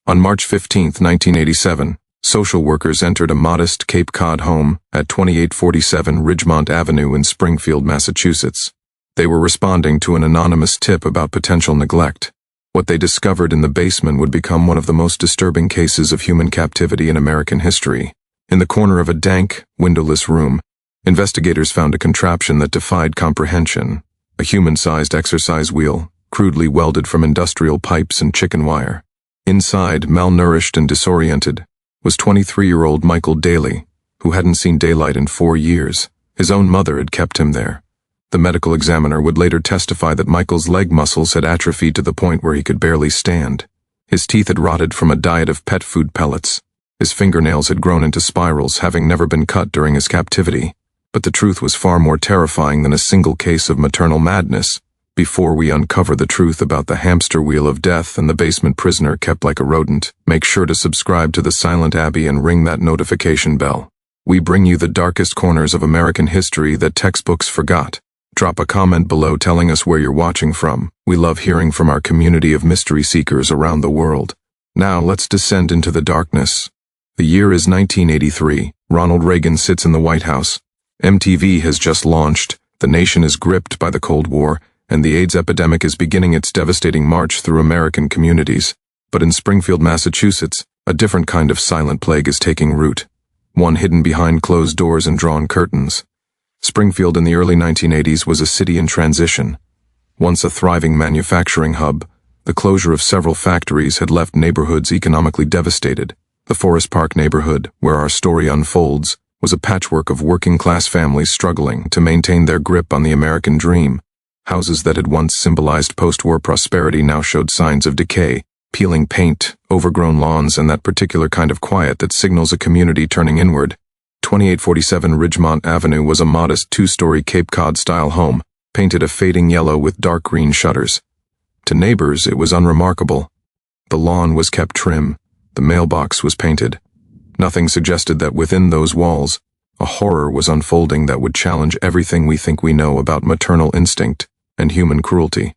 On March 15, 1987, social workers entered a modest Cape Cod home at 2847 Ridgemont Avenue in Springfield, Massachusetts. They were responding to an anonymous tip about potential neglect. What they discovered in the basement would become one of the most disturbing cases of human captivity in American history. In the corner of a dank, windowless room, investigators found a contraption that defied comprehension, a human-sized exercise wheel, crudely welded from industrial pipes and chicken wire. Inside, malnourished and disoriented, was 23-year-old Michael Daly, who hadn't seen daylight in 4 years. His own mother had kept him there. The medical examiner would later testify that Michael's leg muscles had atrophied to the point where he could barely stand. His teeth had rotted from a diet of pet food pellets. His fingernails had grown into spirals, having never been cut during his captivity. But the truth was far more terrifying than a single case of maternal madness. Before we uncover the truth about the hamster wheel of death and the basement prisoner kept like a rodent, make sure to subscribe to the Silent Abbey and ring that notification bell. We bring you the darkest corners of American history that textbooks forgot. Drop a comment below telling us where you're watching from. We love hearing from our community of mystery seekers around the world. Now let's descend into the darkness. The year is 1983. Ronald Reagan sits in the White House. MTV has just launched. The nation is gripped by the Cold War, and the AIDS epidemic is beginning its devastating march through American communities. But in Springfield, Massachusetts, a different kind of silent plague is taking root. One hidden behind closed doors and drawn curtains. Springfield in the early 1980s was a city in transition. Once a thriving manufacturing hub, the closure of several factories had left neighborhoods economically devastated. The Forest Park neighborhood, where our story unfolds, was a patchwork of working-class families struggling to maintain their grip on the American dream. Houses that had once symbolized post-war prosperity now showed signs of decay, peeling paint, overgrown lawns, and that particular kind of quiet that signals a community turning inward. 2847 Ridgemont Avenue was a modest 2-story Cape Cod-style home, painted a fading yellow with dark green shutters. To neighbors, it was unremarkable. The lawn was kept trim, the mailbox was painted. Nothing suggested that within those walls, a horror was unfolding that would challenge everything we think we know about maternal instinct and human cruelty.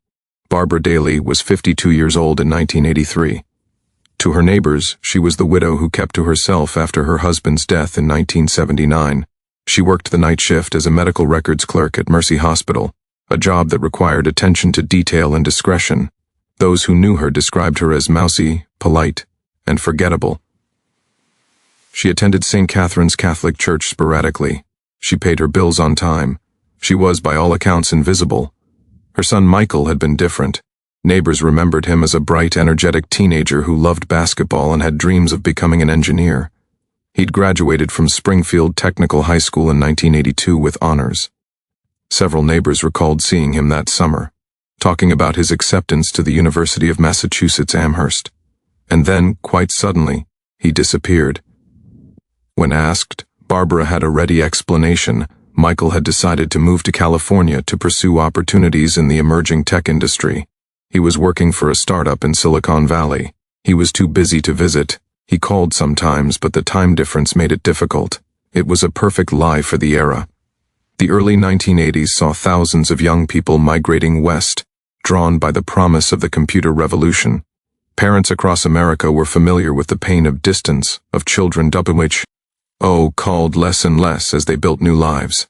Barbara Daly was 52 years old in 1983. To her neighbors, she was the widow who kept to herself after her husband's death in 1979. She worked the night shift as a medical records clerk at Mercy Hospital, a job that required attention to detail and discretion. Those who knew her described her as mousy, polite, and forgettable. She attended St. Catherine's Catholic Church sporadically. She paid her bills on time. She was, by all accounts, invisible. Her son Michael had been different. Neighbors remembered him as a bright, energetic teenager who loved basketball and had dreams of becoming an engineer. He'd graduated from Springfield Technical High School in 1982 with honors. Several neighbors recalled seeing him that summer, talking about his acceptance to the University of Massachusetts Amherst. And then, quite suddenly, he disappeared. When asked, Barbara had a ready explanation. Michael had decided to move to California to pursue opportunities in the emerging tech industry. He was working for a startup in Silicon Valley. He was too busy to visit. He called sometimes, but the time difference made it difficult. It was a perfect lie for the era. The early 1980s saw thousands of young people migrating west, drawn by the promise of the computer revolution. Parents across America were familiar with the pain of distance, of children which, called less and less as they built new lives.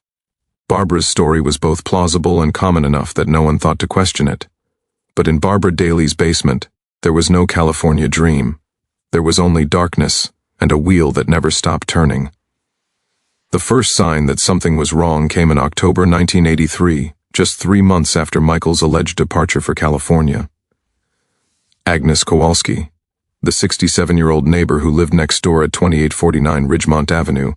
Barbara's story was both plausible and common enough that no one thought to question it. But in Barbara Daly's basement, there was no California dream. There was only darkness and a wheel that never stopped turning. The first sign that something was wrong came in October 1983, just 3 months after Michael's alleged departure for California. Agnes Kowalski, the 67-year-old neighbor who lived next door at 2849 Ridgemont Avenue,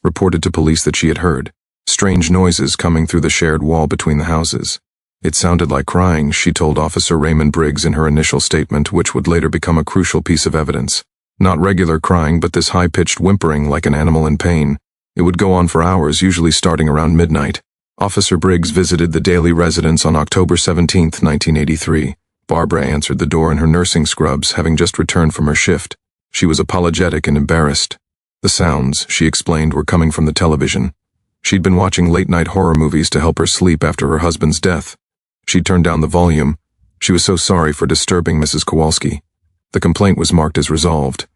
reported to police that she had heard strange noises coming through the shared wall between the houses. It sounded like crying, she told Officer Raymond Briggs in her initial statement, which would later become a crucial piece of evidence. Not regular crying, but this high-pitched whimpering like an animal in pain. It would go on for hours, usually starting around midnight. Officer Briggs visited the Daly residence on October 17, 1983. Barbara answered the door in her nursing scrubs, having just returned from her shift. She was apologetic and embarrassed. The sounds, she explained, were coming from the television. She'd been watching late-night horror movies to help her sleep after her husband's death. She'd turned down the volume. She was so sorry for disturbing Mrs. Kowalski. The complaint was marked as resolved.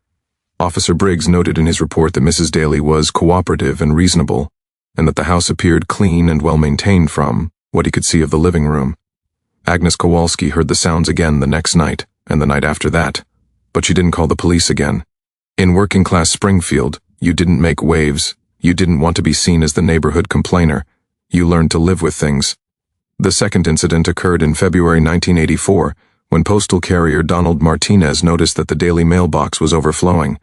Officer Briggs noted in his report that Mrs. Daly was cooperative and reasonable, and that the house appeared clean and well-maintained from what he could see of the living room. Agnes Kowalski heard the sounds again the next night, and the night after that, but she didn't call the police again. In working-class Springfield, you didn't make waves, you didn't want to be seen as the neighborhood complainer, you learned to live with things. The second incident occurred in February 1984, when postal carrier Donald Martinez noticed that the daily mailbox was overflowing.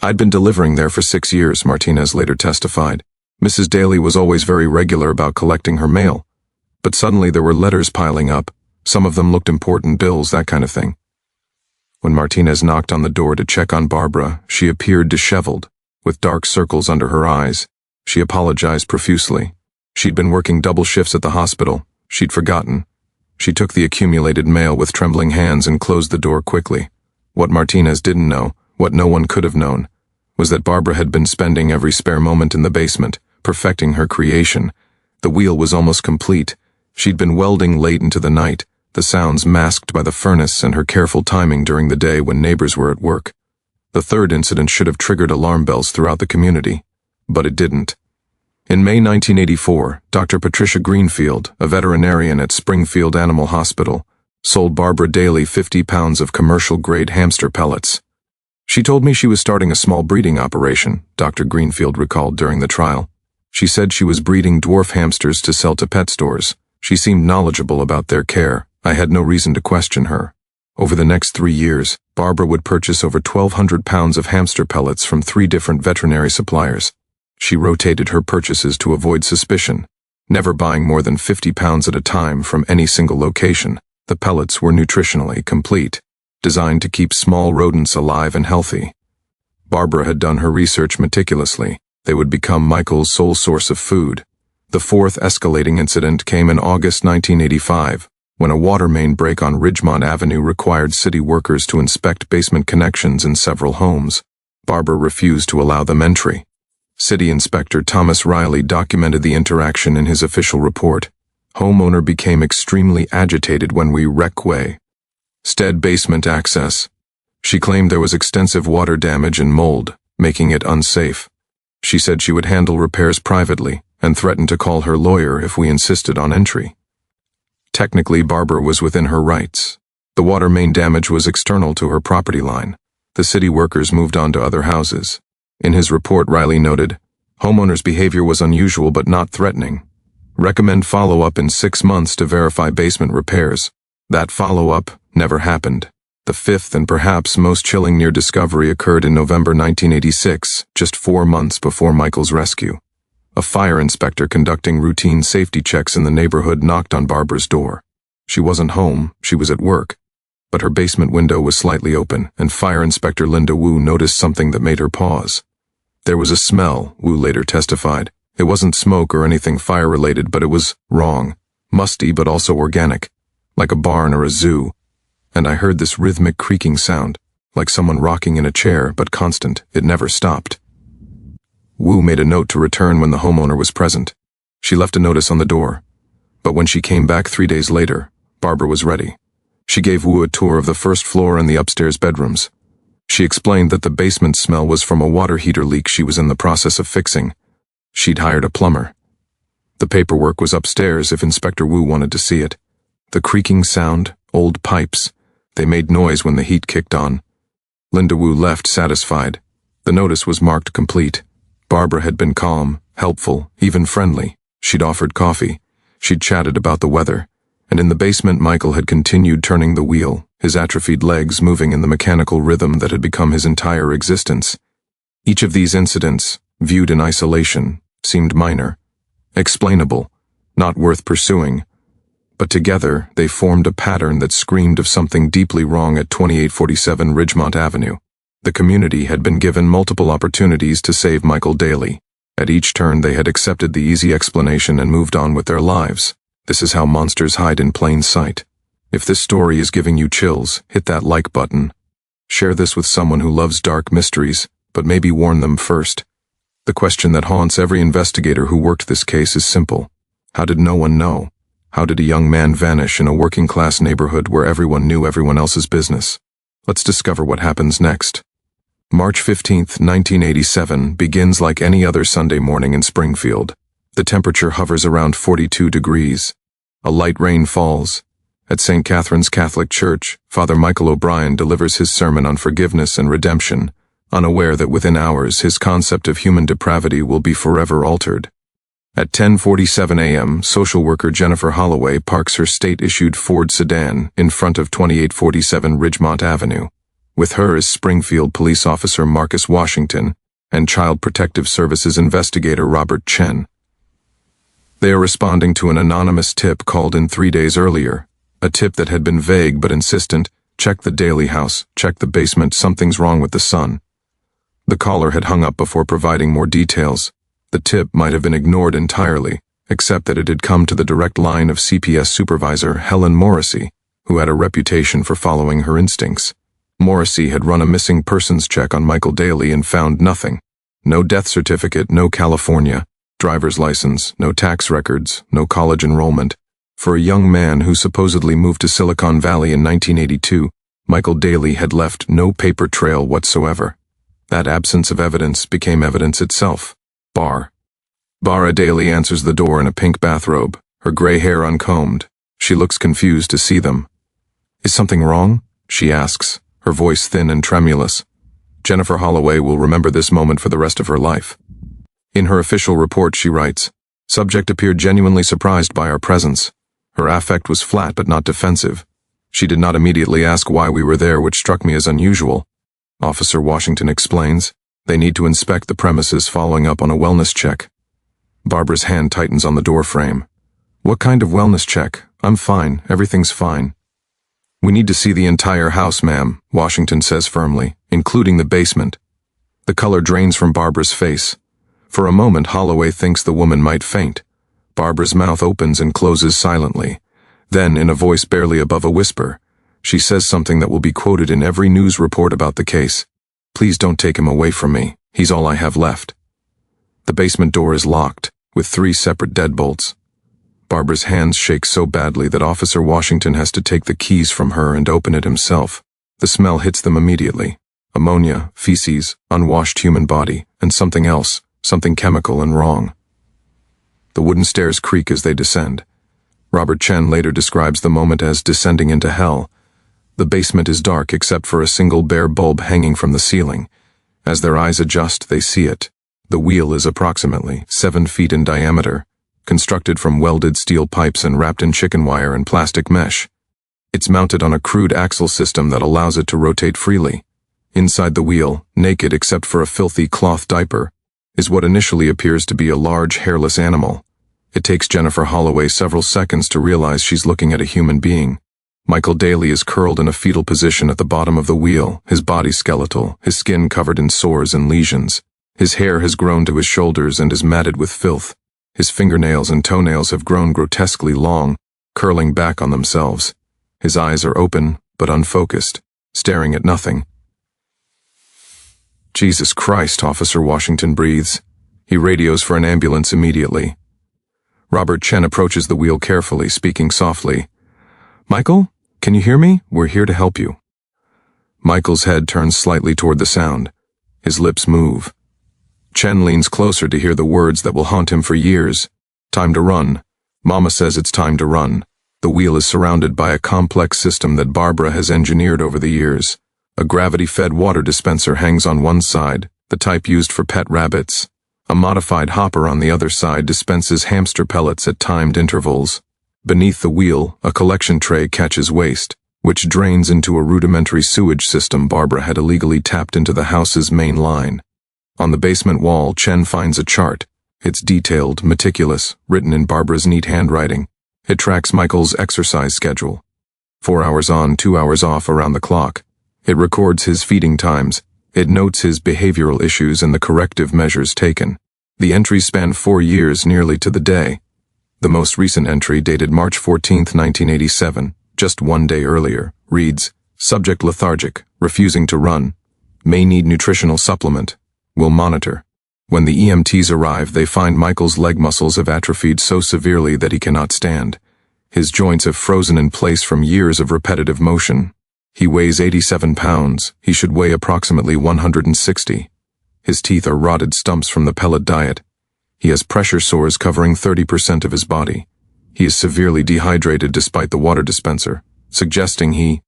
"I'd been delivering there for 6 years," Martinez later testified. "Mrs. Daly was always very regular about collecting her mail. But suddenly there were letters piling up. Some of them looked important, bills, that kind of thing." When Martinez knocked on the door to check on Barbara, she appeared disheveled, with dark circles under her eyes. She apologized profusely. She'd been working double shifts at the hospital. She'd forgotten. She took the accumulated mail with trembling hands and closed the door quickly. What Martinez didn't know, what no one could have known, was that Barbara had been spending every spare moment in the basement, perfecting her creation. The wheel was almost complete. She'd been welding late into the night, the sounds masked by the furnace and her careful timing during the day when neighbors were at work. The third incident should have triggered alarm bells throughout the community, but it didn't. In May 1984, Dr. Patricia Greenfield, a veterinarian at Springfield Animal Hospital, sold Barbara Daly 50 pounds of commercial-grade hamster pellets. "She told me she was starting a small breeding operation," Dr. Greenfield recalled during the trial. "She said she was breeding dwarf hamsters to sell to pet stores. She seemed knowledgeable about their care. I had no reason to question her." Over the next 3 years, Barbara would purchase over 1,200 pounds of hamster pellets from 3 different veterinary suppliers. She rotated her purchases to avoid suspicion, never buying more than 50 pounds at a time from any single location. The pellets were nutritionally complete, designed to keep small rodents alive and healthy. Barbara had done her research meticulously. They would become Michael's sole source of food. The fourth escalating incident came in August 1985, when a water main break on Ridgemont Avenue required city workers to inspect basement connections in several homes. Barbara refused to allow them entry. City Inspector Thomas Riley documented the interaction in his official report. "Homeowner became extremely agitated when we requested basement access. She claimed there was extensive water damage and mold, making it unsafe. She said she would handle repairs privately and threatened to call her lawyer if we insisted on entry." Technically, Barbara was within her rights. The water main damage was external to her property line. The city workers moved on to other houses. In his report, Riley noted, "Homeowner's behavior was unusual but not threatening. Recommend follow-up in 6 months to verify basement repairs." That follow-up never happened. The fifth and perhaps most chilling near discovery occurred in November 1986, just 4 months before Michael's rescue. A fire inspector conducting routine safety checks in the neighborhood knocked on Barbara's door. She wasn't home, she was at work, but her basement window was slightly open, and Fire Inspector Linda Wu noticed something that made her pause. There was a smell, Wu later testified. It wasn't smoke or anything fire-related, but it was wrong, musty but also organic, like a barn or a zoo. And I heard this rhythmic creaking sound, like someone rocking in a chair, but constant. It never stopped. Wu made a note to return when the homeowner was present. She left a notice on the door. But when she came back 3 days later, Barbara was ready. She gave Wu a tour of the first floor and the upstairs bedrooms. She explained that the basement smell was from a water heater leak she was in the process of fixing. She'd hired a plumber. The paperwork was upstairs if Inspector Wu wanted to see it. The creaking sound, old pipes, they made noise when the heat kicked on. Linda Wu left satisfied. The notice was marked complete. Barbara had been calm, helpful, even friendly. She'd offered coffee. She'd chatted about the weather. And in the basement, Michael had continued turning the wheel, his atrophied legs moving in the mechanical rhythm that had become his entire existence. Each of these incidents, viewed in isolation, seemed minor, explainable, not worth pursuing. But together, they formed a pattern that screamed of something deeply wrong at 2847 Ridgemont Avenue. The community had been given multiple opportunities to save Michael Daly. At each turn, they had accepted the easy explanation and moved on with their lives. This is how monsters hide in plain sight. If this story is giving you chills, hit that like button. Share this with someone who loves dark mysteries, but maybe warn them first. The question that haunts every investigator who worked this case is simple. How did no one know? How did a young man vanish in a working-class neighborhood where everyone knew everyone else's business? Let's discover what happens next. March 15, 1987 begins like any other Sunday morning in Springfield. The temperature hovers around 42 degrees. A light rain falls. At St. Catherine's Catholic Church, Father Michael O'Brien delivers his sermon on forgiveness and redemption, unaware that within hours his concept of human depravity will be forever altered. At 10:47 a.m., social worker Jennifer Holloway parks her state-issued Ford sedan in front of 2847 Ridgemont Avenue. With her is Springfield police officer Marcus Washington and Child Protective Services investigator Robert Chen. They are responding to an anonymous tip called in 3 days earlier, a tip that had been vague but insistent: check the Daly house, check the basement, something's wrong with the son. The caller had hung up before providing more details. The tip might have been ignored entirely, except that it had come to the direct line of CPS supervisor Helen Morrissey, who had a reputation for following her instincts. Morrissey had run a missing persons check on Michael Daly and found nothing. No death certificate, no California driver's license, no tax records, no college enrollment. For a young man who supposedly moved to Silicon Valley in 1982, Michael Daly had left no paper trail whatsoever. That absence of evidence became evidence itself. Bara Daly answers the door in a pink bathrobe, her gray hair uncombed. She looks confused to see them. "Is something wrong?" she asks, her voice thin and tremulous. Jennifer Holloway will remember this moment for the rest of her life. In her official report she writes, "Subject appeared genuinely surprised by our presence. Her affect was flat but not defensive. She did not immediately ask why we were there, which struck me as unusual." Officer Washington explains, "They need to inspect the premises following up on a wellness check." Barbara's hand tightens on the door frame. "What kind of wellness check? I'm fine, everything's fine." "We need to see the entire house, ma'am," Washington says firmly, "including the basement." The color drains from Barbara's face. For a moment Holloway thinks the woman might faint. Barbara's mouth opens and closes silently. Then, in a voice barely above a whisper, she says something that will be quoted in every news report about the case. "Please don't take him away from me. He's all I have left." The basement door is locked, with 3 separate deadbolts. Barbara's hands shake so badly that Officer Washington has to take the keys from her and open it himself. The smell hits them immediately. Ammonia, feces, unwashed human body, and something else, something chemical and wrong. The wooden stairs creak as they descend. Robert Chen later describes the moment as descending into hell. The basement is dark except for a single bare bulb hanging from the ceiling. As their eyes adjust, they see it. The wheel is approximately 7 feet in diameter, constructed from welded steel pipes and wrapped in chicken wire and plastic mesh. It's mounted on a crude axle system that allows it to rotate freely. Inside the wheel, naked except for a filthy cloth diaper, is what initially appears to be a large hairless animal. It takes Jennifer Holloway several seconds to realize she's looking at a human being. Michael Daly is curled in a fetal position at the bottom of the wheel, his body skeletal, his skin covered in sores and lesions. His hair has grown to his shoulders and is matted with filth. His fingernails and toenails have grown grotesquely long, curling back on themselves. His eyes are open, but unfocused, staring at nothing. "Jesus Christ," Officer Washington breathes. He radios for an ambulance immediately. Robert Chen approaches the wheel carefully, speaking softly. "Michael, can you hear me? We're here to help you." Michael's head turns slightly toward the sound. His lips move. Chen leans closer to hear the words that will haunt him for years. "Time to run. Mama says it's time to run." The wheel is surrounded by a complex system that Barbara has engineered over the years. A gravity-fed water dispenser hangs on one side, the type used for pet rabbits. A modified hopper on the other side dispenses hamster pellets at timed intervals. Beneath the wheel, a collection tray catches waste, which drains into a rudimentary sewage system Barbara had illegally tapped into the house's main line. On the basement wall, Chen finds a chart. It's detailed, meticulous, written in Barbara's neat handwriting. It tracks Michael's exercise schedule. 4 hours on, 2 hours off around the clock. It records his feeding times. It notes his behavioral issues and the corrective measures taken. The entries span 4 years nearly to the day. The most recent entry, dated March 14, 1987, just 1 day earlier, reads, "Subject lethargic, refusing to run. May need nutritional supplement. Will monitor." When the EMTs arrive, they find Michael's leg muscles have atrophied so severely that he cannot stand. His joints have frozen in place from years of repetitive motion. He weighs 87 pounds. He should weigh approximately 160. His teeth are rotted stumps from the pellet diet. He has pressure sores covering 30% of his body. He is severely dehydrated despite the water dispenser, suggesting he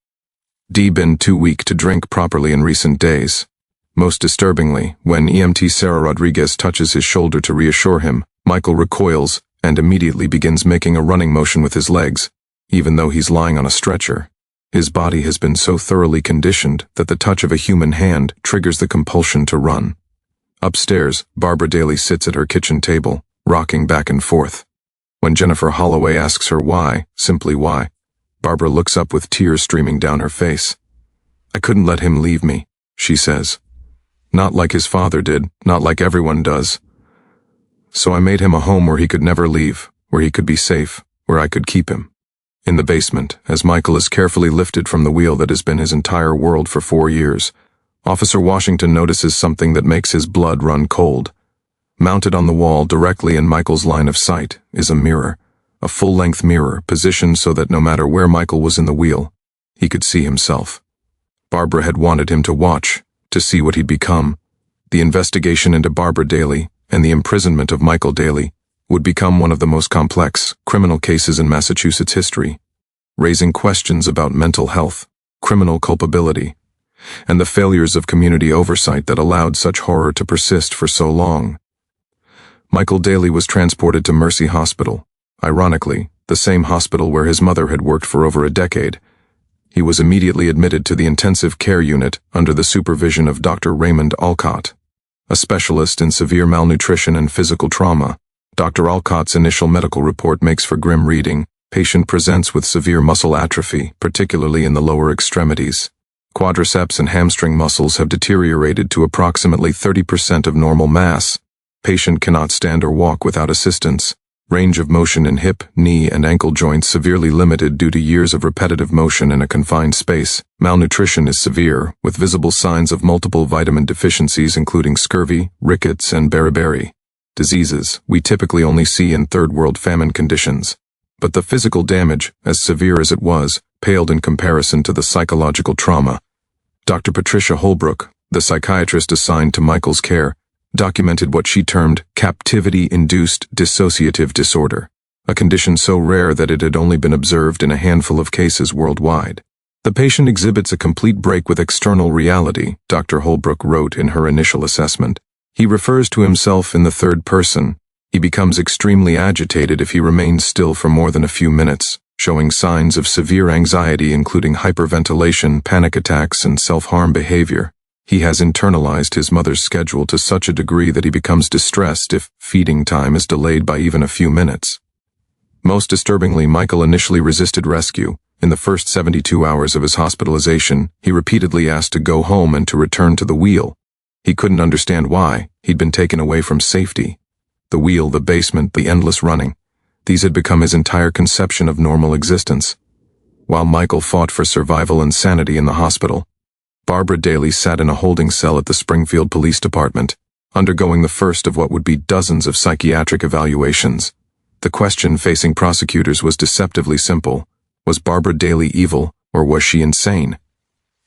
been too weak to drink properly in recent days. Most disturbingly, when EMT Sarah Rodriguez touches his shoulder to reassure him, Michael recoils and immediately begins making a running motion with his legs, even though he's lying on a stretcher. His body has been so thoroughly conditioned that the touch of a human hand triggers the compulsion to run. Upstairs, Barbara Daly sits at her kitchen table, rocking back and forth. When Jennifer Holloway asks her why, simply why, Barbara looks up with tears streaming down her face. "I couldn't let him leave me," she says. "Not like his father did, not like everyone does. So I made him a home where he could never leave, where he could be safe, where I could keep him." In the basement, as Michael is carefully lifted from the wheel that has been his entire world for 4 years, Officer Washington notices something that makes his blood run cold. Mounted on the wall directly in Michael's line of sight is a mirror, a full-length mirror positioned so that no matter where Michael was in the wheel, he could see himself. Barbara had wanted him to watch, to see what he'd become. The investigation into Barbara Daly and the imprisonment of Michael Daly would become one of the most complex criminal cases in Massachusetts history, raising questions about mental health, criminal culpability, and the failures of community oversight that allowed such horror to persist for so long. Michael Daly was transported to Mercy Hospital, ironically, the same hospital where his mother had worked for over a decade. He was immediately admitted to the intensive care unit under the supervision of Dr. Raymond Alcott, a specialist in severe malnutrition and physical trauma. Dr. Alcott's initial medical report makes for grim reading. Patient presents with severe muscle atrophy, particularly in the lower extremities. Quadriceps and hamstring muscles have deteriorated to approximately 30% of normal mass. Patient cannot stand or walk without assistance. Range of motion in hip, knee, and ankle joints severely limited due to years of repetitive motion in a confined space. Malnutrition is severe, with visible signs of multiple vitamin deficiencies including scurvy, rickets, and beriberi. Diseases we typically only see in third-world famine conditions. But the physical damage, as severe as it was, paled in comparison to the psychological trauma. Dr. Patricia Holbrook, the psychiatrist assigned to Michael's care, documented what she termed captivity-induced dissociative disorder, a condition so rare that it had only been observed in a handful of cases worldwide. The patient exhibits a complete break with external reality, Dr. Holbrook wrote in her initial assessment. He refers to himself in the third person. He becomes extremely agitated if he remains still for more than a few minutes, showing signs of severe anxiety including hyperventilation, panic attacks, and self-harm behavior. He has internalized his mother's schedule to such a degree that he becomes distressed if feeding time is delayed by even a few minutes. Most disturbingly, Michael initially resisted rescue. In the first 72 hours of his hospitalization, he repeatedly asked to go home and to return to the wheel. He couldn't understand why. He'd been taken away from safety. The wheel, the basement, the endless running. These had become his entire conception of normal existence. While Michael fought for survival and sanity in the hospital, Barbara Daly sat in a holding cell at the Springfield Police Department, undergoing the first of what would be dozens of psychiatric evaluations. The question facing prosecutors was deceptively simple. Was Barbara Daly evil, or was she insane?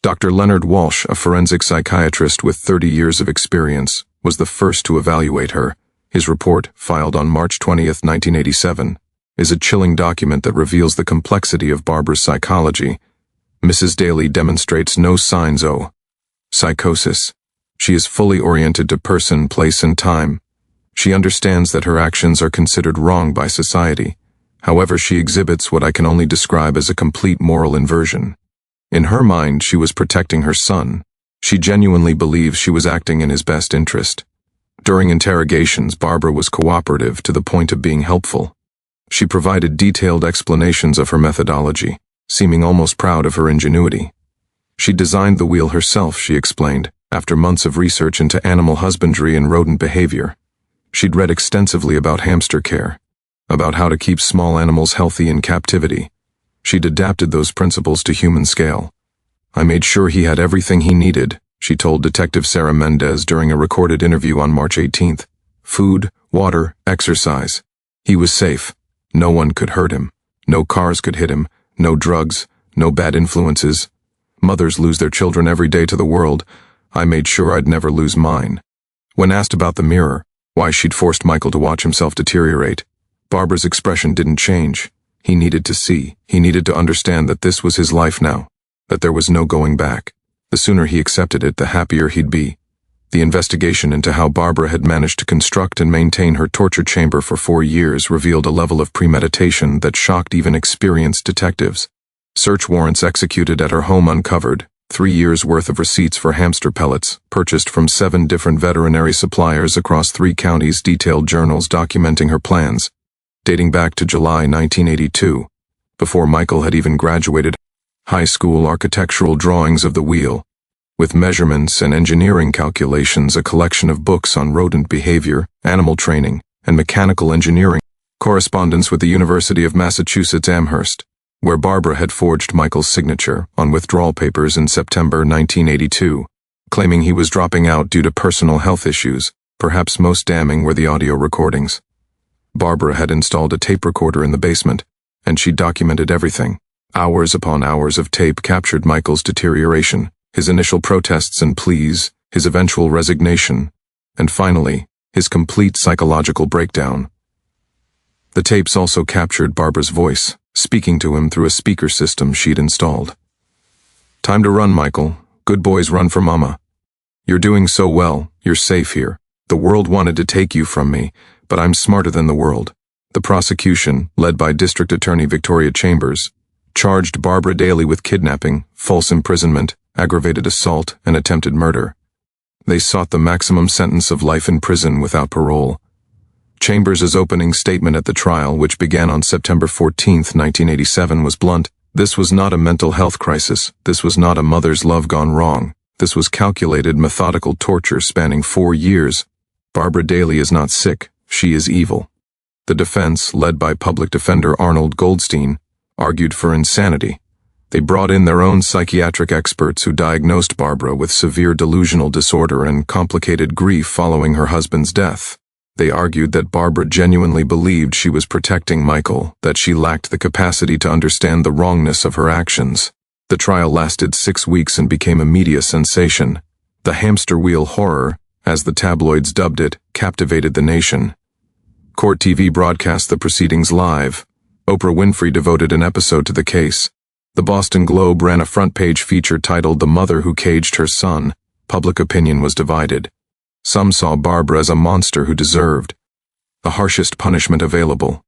Dr. Leonard Walsh, a forensic psychiatrist with 30 years of experience, was the first to evaluate her. His report, filed on March 20, 1987, is a chilling document that reveals the complexity of Barbara's psychology. Mrs. Daly demonstrates no signs of psychosis. She is fully oriented to person, place, and time. She understands that her actions are considered wrong by society. However, she exhibits what I can only describe as a complete moral inversion. In her mind, she was protecting her son. She genuinely believes she was acting in his best interest. During interrogations, Barbara was cooperative to the point of being helpful. She provided detailed explanations of her methodology, seeming almost proud of her ingenuity. She designed the wheel herself, she explained, after months of research into animal husbandry and rodent behavior. She'd read extensively about hamster care, about how to keep small animals healthy in captivity. She'd adapted those principles to human scale. I made sure he had everything he needed, she told Detective Sarah Mendez during a recorded interview on March 18th. Food, water, exercise. He was safe. No one could hurt him. No cars could hit him. No drugs. No bad influences. Mothers lose their children every day to the world. I made sure I'd never lose mine. When asked about the mirror, why she'd forced Michael to watch himself deteriorate, Barbara's expression didn't change. He needed to see. He needed to understand that this was his life now, that there was no going back. The sooner he accepted it, the happier he'd be. The investigation into how Barbara had managed to construct and maintain her torture chamber for 4 years revealed a level of premeditation that shocked even experienced detectives. Search warrants executed at her home uncovered 3 years' worth of receipts for hamster pellets, purchased from 7 different veterinary suppliers across 3 counties, detailed journals documenting her plans, dating back to July 1982, before Michael had even graduated high school, architectural drawings of the wheel, with measurements and engineering calculations, a collection of books on rodent behavior, animal training, and mechanical engineering, correspondence with the University of Massachusetts Amherst, where Barbara had forged Michael's signature on withdrawal papers in September 1982, claiming he was dropping out due to personal health issues. Perhaps most damning were the audio recordings. Barbara had installed a tape recorder in the basement, and she documented everything. Hours upon hours of tape captured Michael's deterioration, his initial protests and pleas, his eventual resignation, and finally, his complete psychological breakdown. The tapes also captured Barbara's voice, speaking to him through a speaker system she'd installed. "Time to run, Michael. Good boys run for mama. You're doing so well, you're safe here. The world wanted to take you from me, but I'm smarter than the world." The prosecution, led by District Attorney Victoria Chambers, charged Barbara Daly with kidnapping, false imprisonment, aggravated assault, and attempted murder. They sought the maximum sentence of life in prison without parole. Chambers' opening statement at the trial, which began on September 14, 1987, was blunt. This was not a mental health crisis. This was not a mother's love gone wrong. This was calculated, methodical torture spanning 4 years. Barbara Daly is not sick. She is evil. The defense, led by public defender Arnold Goldstein, argued for insanity. They brought in their own psychiatric experts who diagnosed Barbara with severe delusional disorder and complicated grief following her husband's death. They argued that Barbara genuinely believed she was protecting Michael, that she lacked the capacity to understand the wrongness of her actions. The trial lasted 6 weeks and became a media sensation. The hamster wheel horror, as the tabloids dubbed it, captivated the nation. Court TV broadcast the proceedings live. Oprah Winfrey devoted an episode to the case. The Boston Globe ran a front-page feature titled "The Mother Who Caged Her Son." Public opinion was divided. Some saw Barbara as a monster who deserved the harshest punishment available.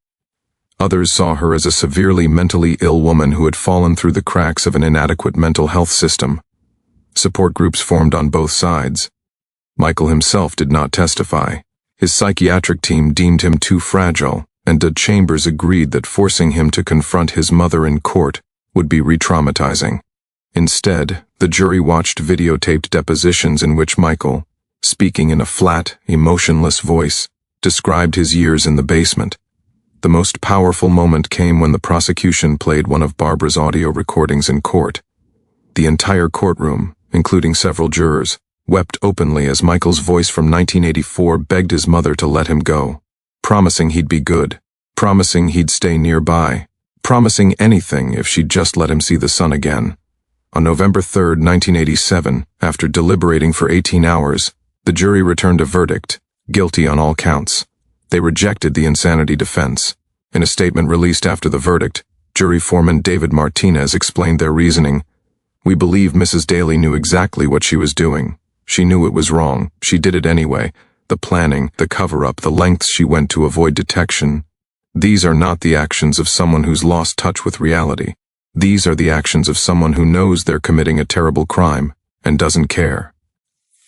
Others saw her as a severely mentally ill woman who had fallen through the cracks of an inadequate mental health system. Support groups formed on both sides. Michael himself did not testify. His psychiatric team deemed him too fragile, and Judge Chambers agreed that forcing him to confront his mother in court would be re-traumatizing. Instead, the jury watched videotaped depositions in which Michael, speaking in a flat, emotionless voice, described his years in the basement. The most powerful moment came when the prosecution played one of Barbara's audio recordings in court. The entire courtroom, including several jurors, wept openly as Michael's voice from 1984 begged his mother to let him go, promising he'd be good, promising he'd stay nearby, promising anything if she'd just let him see the sun again. On November 3, 1987, after deliberating for 18 hours, the jury returned a verdict, guilty on all counts. They rejected the insanity defense. In a statement released after the verdict, jury foreman David Martinez explained their reasoning. "We believe Mrs. Daly knew exactly what she was doing. She knew it was wrong. She did it anyway. The planning, the cover-up, the lengths she went to avoid detection. These are not the actions of someone who's lost touch with reality. These are the actions of someone who knows they're committing a terrible crime and doesn't care."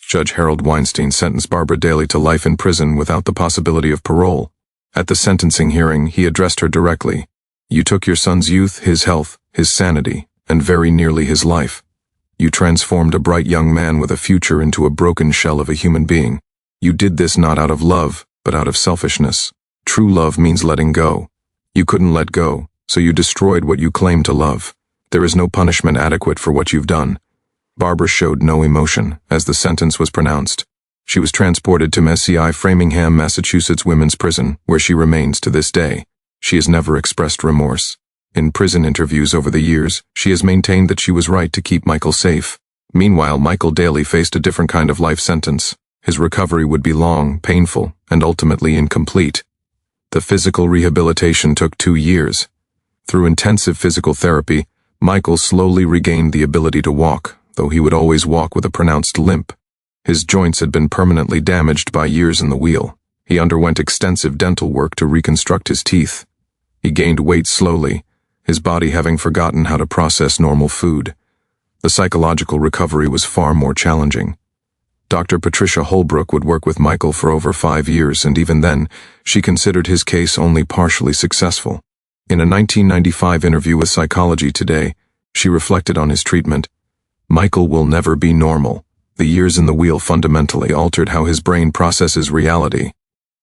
Judge Harold Weinstein sentenced Barbara Daly to life in prison without the possibility of parole. At the sentencing hearing, he addressed her directly. "You took your son's youth, his health, his sanity, and very nearly his life. You transformed a bright young man with a future into a broken shell of a human being. You did this not out of love, but out of selfishness. True love means letting go. You couldn't let go, so you destroyed what you claimed to love. There is no punishment adequate for what you've done." Barbara showed no emotion as the sentence was pronounced. She was transported to MSCI Framingham, Massachusetts Women's Prison, where she remains to this day. She has never expressed remorse. In prison interviews over the years, she has maintained that she was right to keep Michael safe. Meanwhile, Michael Daly faced a different kind of life sentence. His recovery would be long, painful, and ultimately incomplete. The physical rehabilitation took 2 years. Through intensive physical therapy, Michael slowly regained the ability to walk, though he would always walk with a pronounced limp. His joints had been permanently damaged by years in the wheel. He underwent extensive dental work to reconstruct his teeth. He gained weight slowly, his body having forgotten how to process normal food. The psychological recovery was far more challenging. Dr. Patricia Holbrook would work with Michael for over 5 years, and even then, she considered his case only partially successful. In a 1995 interview with Psychology Today, she reflected on his treatment. Michael will never be normal. The years in the wheel fundamentally altered how his brain processes reality.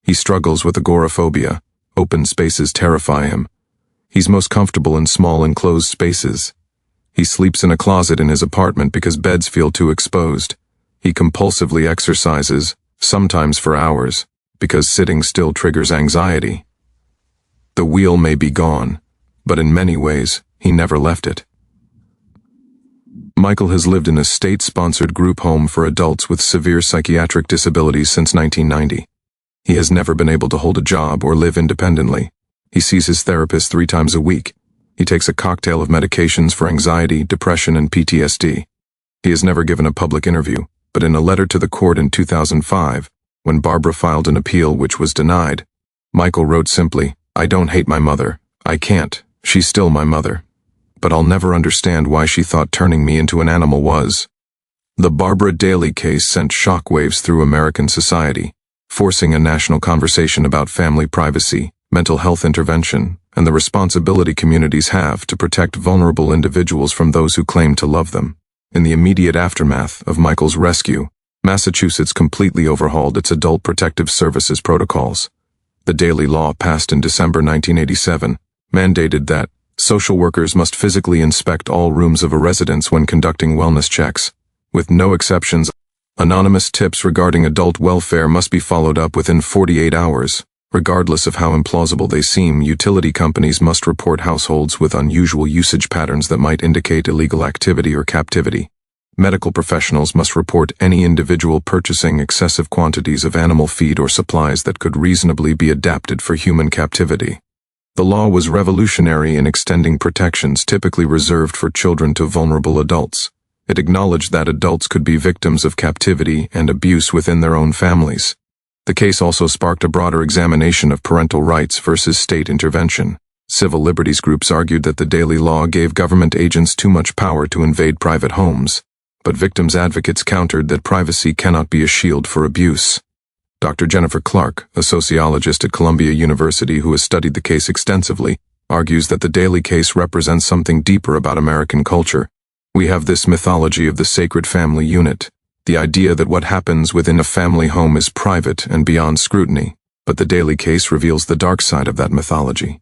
He struggles with agoraphobia. Open spaces terrify him. He's most comfortable in small enclosed spaces. He sleeps in a closet in his apartment because beds feel too exposed. He compulsively exercises, sometimes for hours, because sitting still triggers anxiety. The wheel may be gone, but in many ways, he never left it. Michael has lived in a state-sponsored group home for adults with severe psychiatric disabilities since 1990. He has never been able to hold a job or live independently. He sees his therapist 3 times a week. He takes a cocktail of medications for anxiety, depression, and PTSD. He has never given a public interview, but in a letter to the court in 2005, when Barbara filed an appeal which was denied, Michael wrote simply, "I don't hate my mother. I can't. She's still my mother. But I'll never understand why she thought turning me into an animal was." The Barbara Daly case sent shockwaves through American society, forcing a national conversation about family privacy, mental health intervention, and the responsibility communities have to protect vulnerable individuals from those who claim to love them. In the immediate aftermath of Michael's rescue, Massachusetts completely overhauled its adult protective services protocols. The Daly Law, passed in December 1987, mandated that social workers must physically inspect all rooms of a residence when conducting wellness checks. With no exceptions, anonymous tips regarding adult welfare must be followed up within 48 hours. Regardless of how implausible they seem, utility companies must report households with unusual usage patterns that might indicate illegal activity or captivity. Medical professionals must report any individual purchasing excessive quantities of animal feed or supplies that could reasonably be adapted for human captivity. The law was revolutionary in extending protections typically reserved for children to vulnerable adults. It acknowledged that adults could be victims of captivity and abuse within their own families. The case also sparked a broader examination of parental rights versus state intervention. Civil liberties groups argued that the Daly Law gave government agents too much power to invade private homes, but victims' advocates countered that privacy cannot be a shield for abuse. Dr. Jennifer Clark, a sociologist at Columbia University who has studied the case extensively, argues that the Daly case represents something deeper about American culture. We have this mythology of the sacred family unit, the idea that what happens within a family home is private and beyond scrutiny, but the Daly case reveals the dark side of that mythology.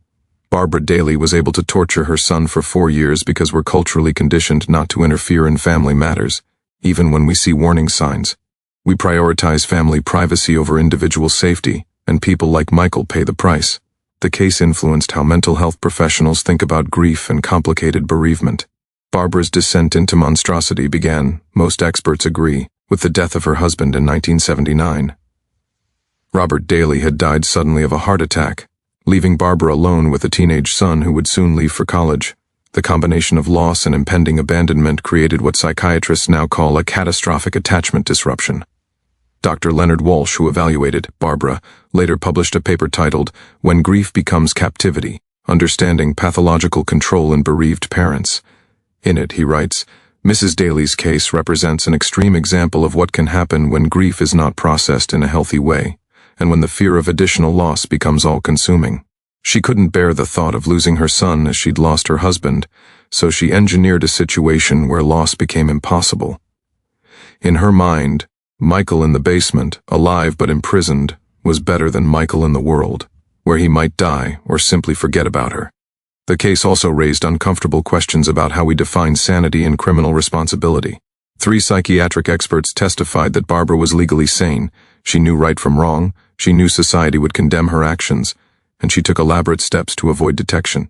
Barbara Daly was able to torture her son for 4 years because we're culturally conditioned not to interfere in family matters, even when we see warning signs. We prioritize family privacy over individual safety, and people like Michael pay the price. The case influenced how mental health professionals think about grief and complicated bereavement. Barbara's descent into monstrosity began, most experts agree, with the death of her husband in 1979. Robert Daly had died suddenly of a heart attack, leaving Barbara alone with a teenage son who would soon leave for college. The combination of loss and impending abandonment created what psychiatrists now call a catastrophic attachment disruption. Dr. Leonard Walsh, who evaluated Barbara, later published a paper titled "When Grief Becomes Captivity: Understanding Pathological Control in Bereaved Parents." In it, he writes, "Mrs. Daly's case represents an extreme example of what can happen when grief is not processed in a healthy way, and when the fear of additional loss becomes all-consuming. She couldn't bear the thought of losing her son as she'd lost her husband, so she engineered a situation where loss became impossible. In her mind, Michael in the basement, alive but imprisoned, was better than Michael in the world, where he might die or simply forget about her." The case also raised uncomfortable questions about how we define sanity and criminal responsibility. 3 psychiatric experts testified that Barbara was legally sane. She knew right from wrong, she knew society would condemn her actions, and she took elaborate steps to avoid detection.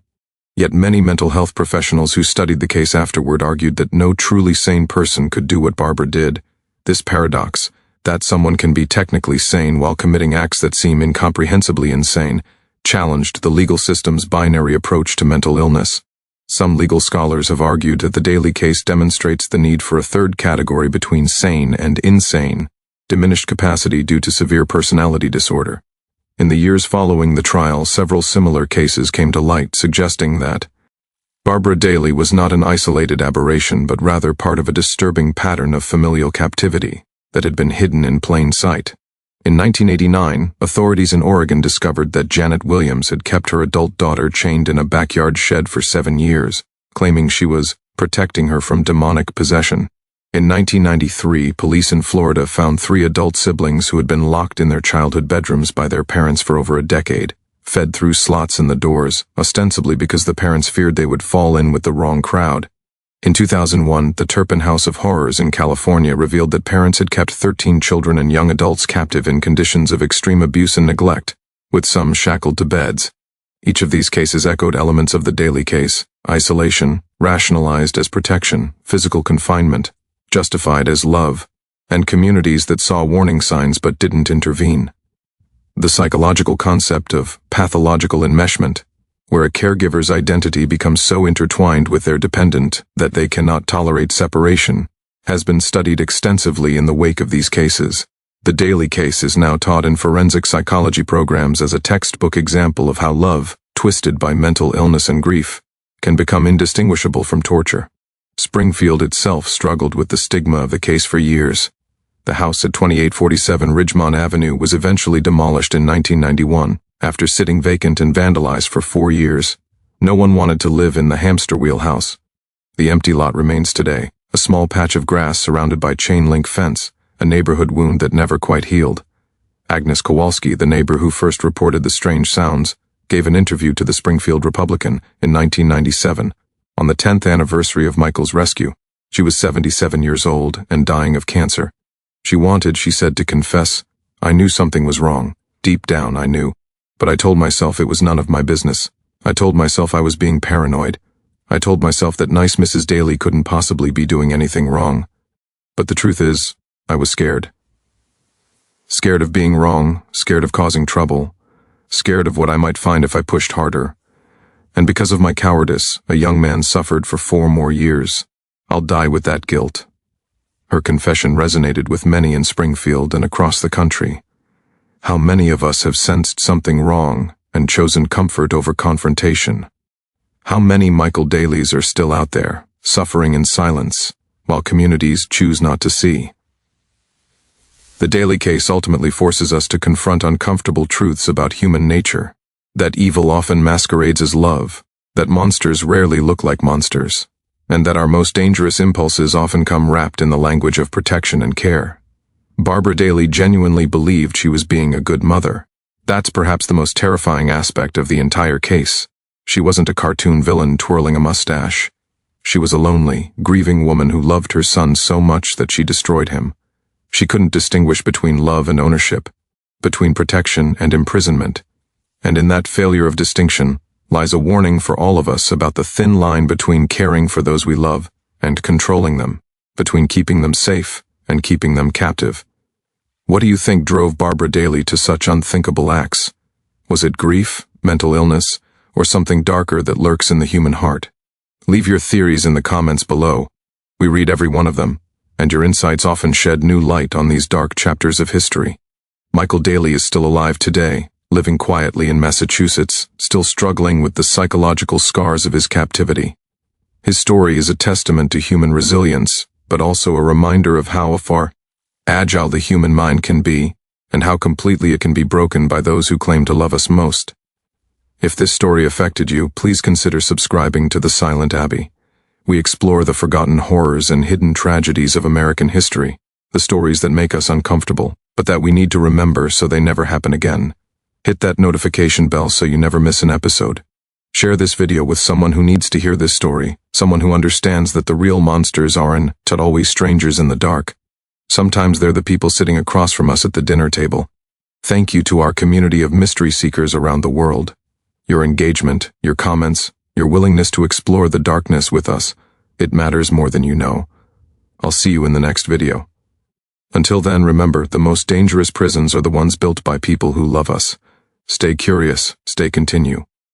Yet many mental health professionals who studied the case afterward argued that no truly sane person could do what Barbara did. This paradox, that someone can be technically sane while committing acts that seem incomprehensibly insane, challenged the legal system's binary approach to mental illness. Some legal scholars have argued that the Daly case demonstrates the need for a third category between sane and insane, diminished capacity due to severe personality disorder. In the years following the trial, several similar cases came to light, suggesting that Barbara Daly was not an isolated aberration, but rather part of a disturbing pattern of familial captivity that had been hidden in plain sight. In 1989, authorities in Oregon discovered that Janet Williams had kept her adult daughter chained in a backyard shed for 7 years, claiming she was protecting her from demonic possession. In 1993, police in Florida found 3 adult siblings who had been locked in their childhood bedrooms by their parents for over a decade, fed through slots in the doors, ostensibly because the parents feared they would fall in with the wrong crowd. In 2001, the Turpin House of Horrors in California revealed that parents had kept 13 children and young adults captive in conditions of extreme abuse and neglect, with some shackled to beds. Each of these cases echoed elements of the Daly case: isolation, rationalized as protection, physical confinement, justified as love, and communities that saw warning signs but didn't intervene. The psychological concept of pathological enmeshment, where a caregiver's identity becomes so intertwined with their dependent that they cannot tolerate separation, has been studied extensively in the wake of these cases. The Daly case is now taught in forensic psychology programs as a textbook example of how love, twisted by mental illness and grief, can become indistinguishable from torture. Springfield itself struggled with the stigma of the case for years. The house at 2847 Ridgemont Avenue was eventually demolished in 1991, after sitting vacant and vandalized for 4 years. No one wanted to live in the hamster wheel house. The empty lot remains today, a small patch of grass surrounded by chain-link fence, a neighborhood wound that never quite healed. Agnes Kowalski, the neighbor who first reported the strange sounds, gave an interview to the Springfield Republican in 1997, on the 10th anniversary of Michael's rescue. She was 77 years old and dying of cancer. She wanted, she said, to confess, "I knew something was wrong. Deep down, I knew. But I told myself it was none of my business. I told myself I was being paranoid. I told myself that nice Mrs. Daly couldn't possibly be doing anything wrong. But the truth is, I was scared. Scared of being wrong, scared of causing trouble, scared of what I might find if I pushed harder. And because of my cowardice, a young man suffered for 4 more years. I'll die with that guilt." Her confession resonated with many in Springfield and across the country. How many of us have sensed something wrong and chosen comfort over confrontation? How many Michael Dalys are still out there, suffering in silence, while communities choose not to see? The Daly case ultimately forces us to confront uncomfortable truths about human nature. That evil often masquerades as love, that monsters rarely look like monsters, and that our most dangerous impulses often come wrapped in the language of protection and care. Barbara Daly genuinely believed she was being a good mother. That's perhaps the most terrifying aspect of the entire case. She wasn't a cartoon villain twirling a mustache. She was a lonely, grieving woman who loved her son so much that she destroyed him. She couldn't distinguish between love and ownership, between protection and imprisonment. And in that failure of distinction lies a warning for all of us about the thin line between caring for those we love and controlling them, between keeping them safe and keeping them captive. What do you think drove Barbara Daly to such unthinkable acts? Was it grief, mental illness, or something darker that lurks in the human heart? Leave your theories in the comments below. We read every one of them, and your insights often shed new light on these dark chapters of history. Michael Daly is still alive today, living quietly in Massachusetts, still struggling with the psychological scars of his captivity. His story is a testament to human resilience, but also a reminder of how far agile the human mind can be, and how completely it can be broken by those who claim to love us most. If this story affected you, please consider subscribing to The Silent Abbey. We explore the forgotten horrors and hidden tragedies of American history, the stories that make us uncomfortable, but that we need to remember so they never happen again. Hit that notification bell so you never miss an episode. Share this video with someone who needs to hear this story, someone who understands that the real monsters aren't always strangers in the dark. Sometimes they're the people sitting across from us at the dinner table. Thank you to our community of mystery seekers around the world. Your engagement, your comments, your willingness to explore the darkness with us. It matters more than you know. I'll see you in the next video. Until then, remember, the most dangerous prisons are the ones built by people who love us. Stay curious, stay continue.